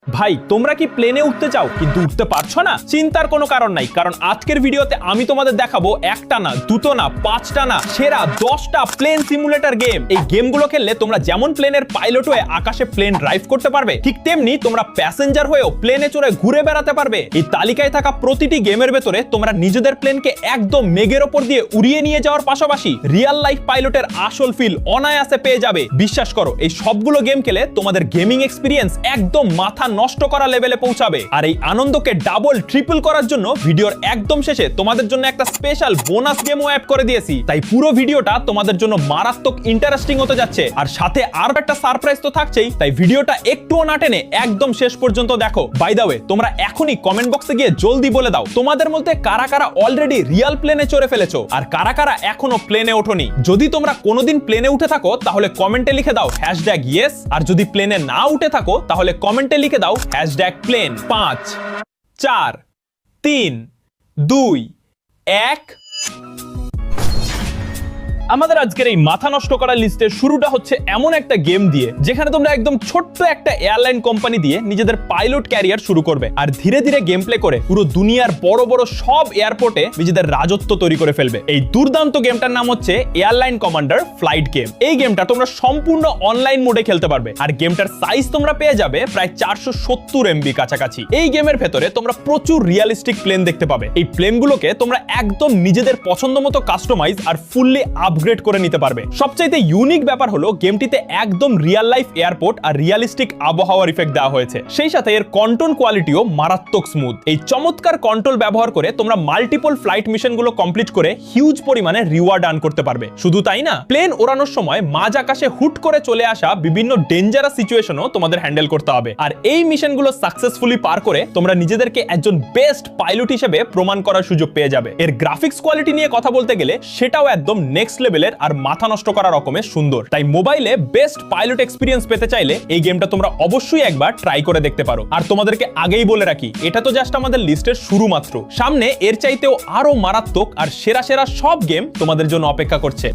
ভাই তোমরা কি প্লেনে উঠতে চাও কিন্তু উঠতে পারছো না? চিন্তার কোনো কারণ নাই, কারণ আজকের ভিডিওতে আমি তোমাদের দেখাবো একটা না, দুটো না, পাঁচটা না, সেরা 10টা প্লেন সিমুলেটর গেম। এই গেমগুলো খেললে তোমরা যেমন প্লেনের পাইলট হয়ে আকাশে প্লেন ড্রাইভ করতে পারবে, ঠিক তেমনি তোমরা প্যাসেঞ্জার হয়েও প্লেনে চড়ে ঘুরে বেড়াতে পারবে। এই তালিকায় থাকা প্রতিটি গেমের ভেতরে তোমরা নিজেদের প্লেনকে একদম মেঘের ওপর দিয়ে উড়িয়ে নিয়ে যাওয়ার পাশাপাশি রিয়েল লাইফ পাইলটের আসল ফিল অনায়াসে পেয়ে যাবে। বিশ্বাস করো, এই সবগুলো গেম খেলে তোমাদের গেমিং এক্সপিরিয়েন্স একদম মাথা নষ্ট করা লেভেলে পৌঁছাবে। আর এই আনন্দকে ডাবল ট্রিপল করার জন্য ভিডিওর একদম শেষে তোমাদের জন্য একটা স্পেশাল বোনাস গেমও অ্যাড করে দিয়েছি। তাই পুরো ভিডিওটা তোমাদের জন্য মারাত্মক ইন্টারেস্টিং হতে যাচ্ছে, আর সাথে আরো একটা সারপ্রাইজ তো থাকছেই। তাই ভিডিওটা একটুও না টেনে একদম শেষ পর্যন্ত দেখো। বাই দ্য ওয়ে, তোমরা এখনই কমেন্ট বক্সে গিয়ে জলদি বলে দাও তোমাদের মধ্যে কারা কারা অলরেডি রিয়েল প্লেনে চড়ে ফেলেছো আর কারা কারা এখনো প্লেনে ওঠোনি। যদি তোমরা কোনোদিন প্লেনে উঠে থাকো তাহলে কমেন্টে লিখে দাও #yes, আর যদি প্লেনে না উঠে থাকো তাহলে কমেন্টে লিখে দাও #প্লেন। 5 4 3 2 1। আমাদের আজকের এই মাথা নষ্ট করা লিস্টের শুরুটা হচ্ছে এমন একটা গেম দিয়ে যেখানে তোমরা একদম ছোট্ট একটা এয়ারলাইন কোম্পানি দিয়ে নিজেদের পাইলট ক্যারিয়ার শুরু করবে আর ধীরে ধীরে গেম প্লে করে পুরো দুনিয়ার বড় বড় সব এয়ারপোর্টে নিজেদের রাজত্ব তৈরি করে ফেলবে। এই দুর্দান্ত গেমটার নাম হচ্ছে এয়ারলাইন কমান্ডার ফ্লাইট গেম। এই গেমটা তোমরা সম্পূর্ণ অনলাইন মোডে খেলতে পারবে আর গেমটার সাইজ তোমরা পেয়ে যাবে প্রায় 470 MB কাছাকাছি। এই গেমের ভেতরে তোমরা প্রচুর রিয়েলিস্টিক প্লেন দেখতে পাবে। এই প্লেনগুলোকে তোমরা একদম নিজেদের পছন্দ মতো কাস্টমাইজ আর ফুললি আপগ্রেড করে নিতে পারবে। সবচাইতে ইউনিক ব্যাপার হলো গেমটিতে একদম রিয়েল লাইফ এয়ারপোর্ট আর রিয়েলিস্টিক আবহাওয়ার ইফেক্ট দেওয়া হয়েছে। সেই সাথে এর কন্ট্রোল কোয়ালিটিও মারাত্মক স্মুথ। এই চমৎকার কন্ট্রোল ব্যবহার করে তোমরা মাল্টিপল ফ্লাইট মিশনগুলো কমপ্লিট করে হিউজ পরিমাণে রিওয়ার্ড আর্ন করতে পারবে। শুধু তাই না, প্লেন ওড়ানোর সময় মাঝ আকাশে হুট করে চলে আসা বিভিন্ন ডেঞ্জারাস সিচুয়েশনও তোমাদের হ্যান্ডেল করতে হবে। আর এই মিশনগুলো সাকসেসফুলি পার করে তোমরা নিজেদেরকে একজন বেস্ট পাইলট হিসেবে প্রমাণ করার সুযোগ পেয়ে যাবে। এর গ্রাফিক্স কোয়ালিটি নিয়ে কথা বলতে গেলে সেটাও একদম নেক্সট লেভেলের আর মাথা নষ্ট করা রকমের সুন্দর। তাই মোবাইলে বেস্ট পাইলট এক্সপিরিয়েন্স পেতে চাইলে এই গেমটা তোমরা অবশ্যই একবার ট্রাই করে দেখতে পারো। আর তোমাদেরকে আগেই বলে রাখি, এটা তো জাস্ট আমাদের লিস্টের শুরু মাত্র। সামনে এর চাইতেও আরো মারাত্মক আর সেরা সেরা সব গেম তোমাদের জন্য অপেক্ষা করছে।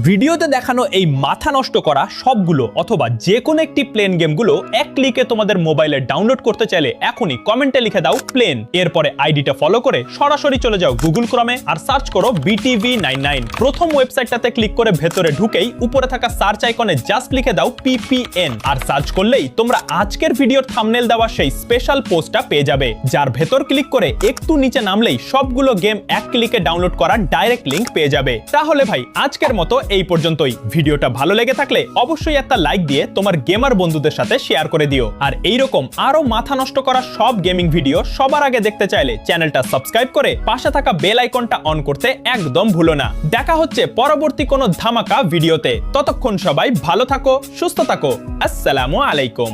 ভিডিওতে দেখানো এই মাথা নষ্ট করা সবগুলো অথবা যে কোনো একটি প্লেন গেমগুলো এক ক্লিকে তোমাদের মোবাইলে ডাউনলোড করতে চাইলে এখনই কমেন্টে লিখে দাও প্লেন। এরপরে আইডিটা ফলো করে সরাসরি চলে যাও গুগল ক্রমে আর সার্চ করো BTV99। প্রথম ওয়েবসাইটটাতে ক্লিক করে ভেতরে ঢুকেই উপরে থাকা সার্চ আইকনে জাস্ট লিখে দাও PPN আর সার্চ করলেই তোমরা আজকের ভিডিওর থাম্বনেল দেওয়া সেই স্পেশাল পোস্টটা পেয়ে যাবে, যার ভেতর ক্লিক করে একটু নিচে নামলেই সবগুলো গেম এক ক্লিকে ডাউনলোড করার ডাইরেক্ট লিংক পেয়ে যাবে। তাহলে ভাই আজকের মতো এই পর্যন্তই। ভিডিওটা ভালো লেগে থাকলে অবশ্যই একটা লাইক দিয়ে তোমার গেমার বন্ধুদের সাথে শেয়ার করে দিও। আর এইরকম আরো মাথা নষ্ট করা সব গেমিং ভিডিও সবার আগে দেখতে চাইলে চ্যানেলটা সাবস্ক্রাইব করে পাশে থাকা বেল আইকনটা অন করতে একদম ভুলো না। দেখা হচ্ছে পরবর্তী কোনো ধামাকা ভিডিওতে। ততক্ষণ সবাই ভালো থাকো, সুস্থ থাকো। আসসালামু আলাইকুম।